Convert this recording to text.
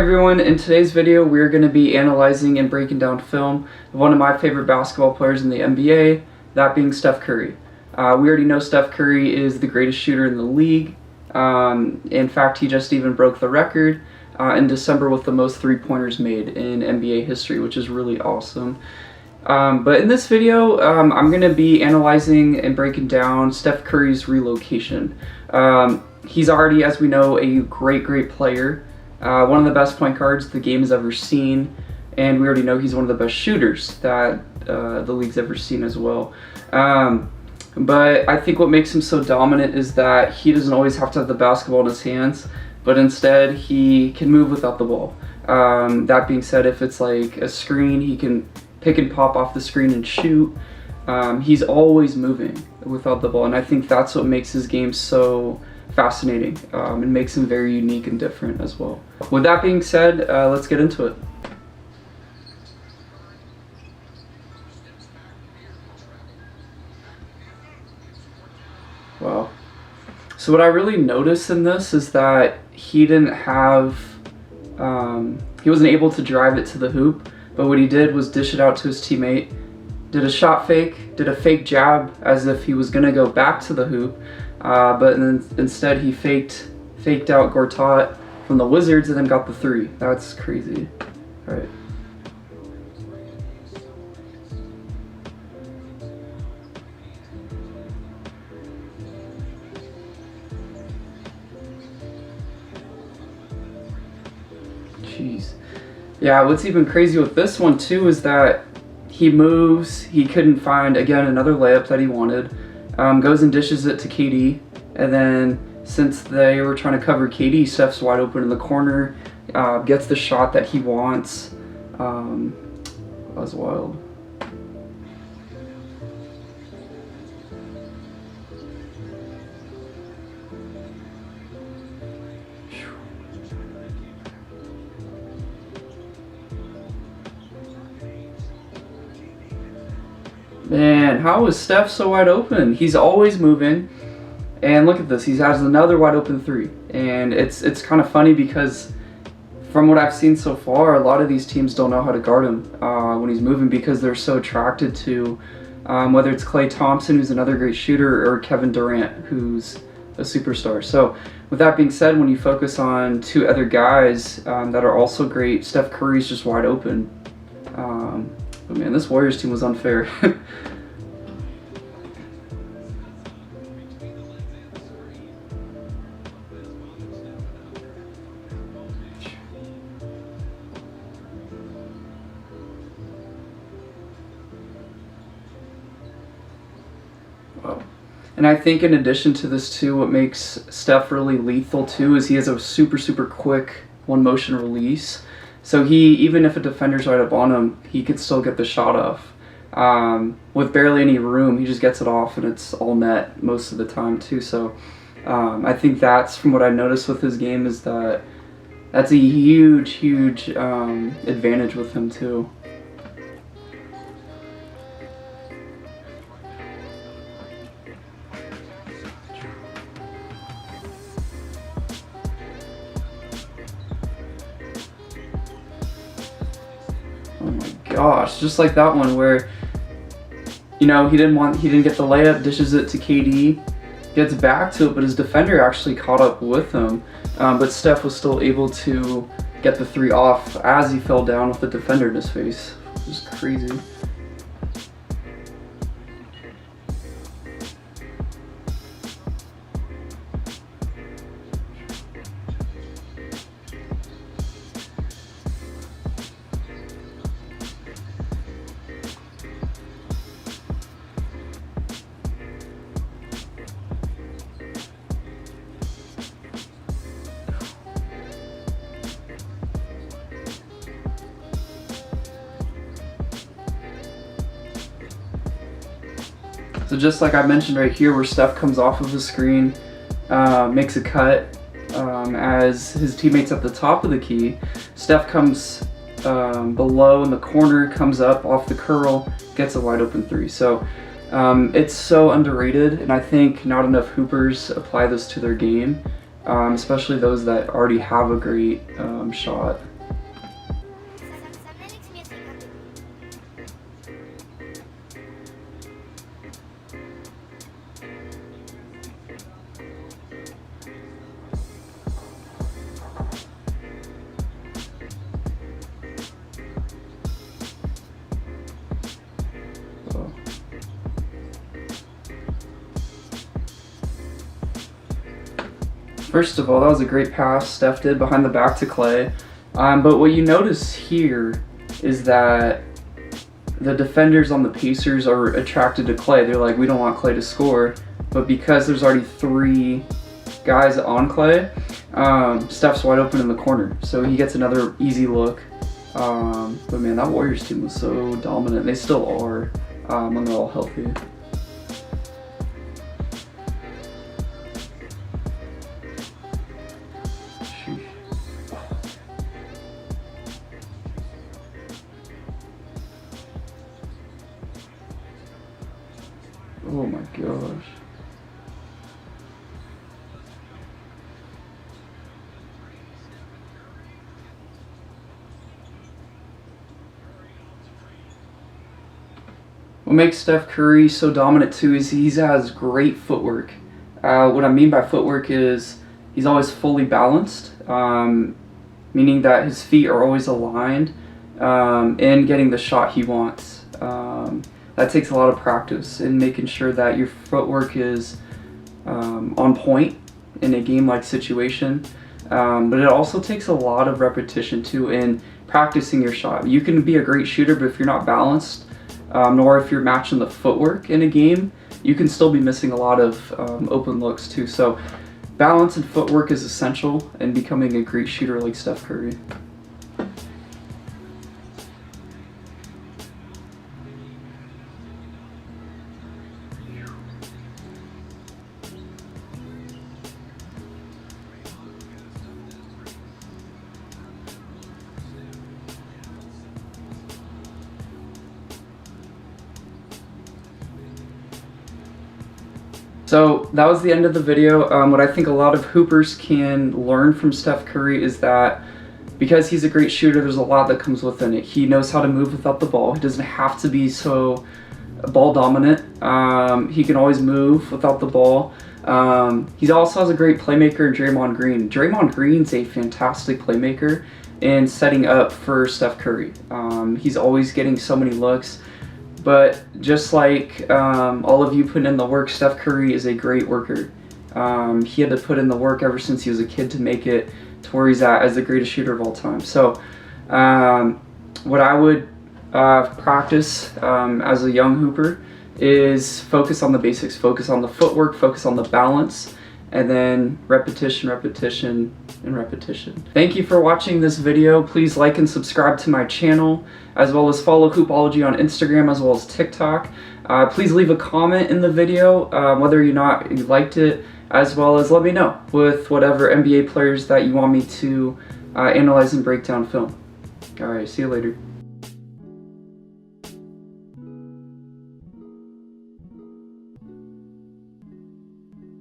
everyone, in today's video we're going to be analyzing and breaking down film of one of my favorite basketball players in the NBA, that being Steph Curry. We already know Steph Curry is the greatest shooter in the league. In fact, he just even broke the record in December with the most three-pointers made in NBA history, which is really awesome. But in this video, I'm going to be analyzing and breaking down Steph Curry's relocation. He's already, as we know, a great player. One of the best point guards the game has ever seen, and we already know he's one of the best shooters that the league's ever seen as well. But I think what makes him so dominant is that he doesn't always have to have the basketball in his hands, but instead he can move without the ball. That being said, if it's like a screen, he can pick and pop off the screen and shoot. He's always moving without the ball, and I think that's what makes his game so fascinating and makes him very unique and different as well. With that being said, let's get into it. Wow. So what I really noticed in this is that he didn't have, he wasn't able to drive it to the hoop, but what he did was dish it out to his teammate, did a shot fake, did a fake jab as if he was gonna go back to the hoop, but then instead he faked out Gortat from the Wizards and then got the three. That's crazy. All right. Jeez. Yeah, what's even crazy with this one too is that he moves, he couldn't find, again, another layup that he wanted, goes and dishes it to KD, and then since they were trying to cover KD, Steph's wide open in the corner, gets the shot that he wants. That was wild. Man, how is Steph so wide open? He's always moving, and look at this. He has another wide open three, and it's kind of funny because from what I've seen so far, a lot of these teams don't know how to guard him when he's moving because they're so attracted to whether it's Klay Thompson, who's another great shooter, or Kevin Durant, who's a superstar. So with that being said, when you focus on two other guys that are also great, Steph Curry's just wide open. But man, this Warriors team was unfair. Wow. And I think in addition to this too, what makes Steph really lethal too is he has a super quick one motion release. So he, even if a defender's right up on him, he could still get the shot off. With barely any room, he just gets it off and it's all net most of the time too. So I think that's, from what I noticed with his game, is that that's a huge advantage with him too. Oh my gosh, just like that one where, you know, he didn't get the layup, dishes it to KD, gets back to it, but his defender actually caught up with him. But Steph was still able to get the three off as he fell down with the defender in his face. It was crazy. So just like I mentioned right here, where Steph comes off of the screen, makes a cut as his teammate's at the top of the key, Steph comes below in the corner, comes up off the curl, gets a wide open three. So it's so underrated, and I think not enough hoopers apply this to their game, especially those that already have a great shot. First of all, that was a great pass Steph did behind the back to Clay. But what you notice here is that the defenders on the Pacers are attracted to Clay. They're like, we don't want Clay to score. But because there's already 3 guys on Clay, Steph's wide open in the corner. So he gets another easy look. But man, that Warriors team was so dominant. They still are when they're all healthy. Oh my gosh. What makes Steph Curry so dominant too is he has great footwork. What I mean by footwork is he's always fully balanced, meaning that his feet are always aligned and getting the shot he wants. That takes a lot of practice in making sure that your footwork is on point in a game-like situation. But it also takes a lot of repetition too in practicing your shot. You can be a great shooter, but if you're not balanced, nor if you're matching the footwork in a game, you can still be missing a lot of open looks too. So balance and footwork is essential in becoming a great shooter like Steph Curry. So that was the end of the video. What I think a lot of hoopers can learn from Steph Curry is that because he's a great shooter, there's a lot that comes within it. He knows how to move without the ball. He doesn't have to be so ball dominant. He can always move without the ball. He also has a great playmaker in Draymond Green. Draymond Green's a fantastic playmaker in setting up for Steph Curry. He's always getting so many looks. But just like all of you putting in the work, Steph Curry is a great worker. He had to put in the work ever since he was a kid to make it to where he's at as the greatest shooter of all time. So what I would practice as a young hooper is focus on the basics, focus on the footwork, focus on the balance, and then repetition, repetition, and repetition. Thank you for watching this video. Please like and subscribe to my channel, as well as follow Hoopology on Instagram as well as TikTok. Please leave a comment in the video whether or not you liked it, as well as let me know with whatever NBA players that you want me to analyze and break down film. Alright, see you later.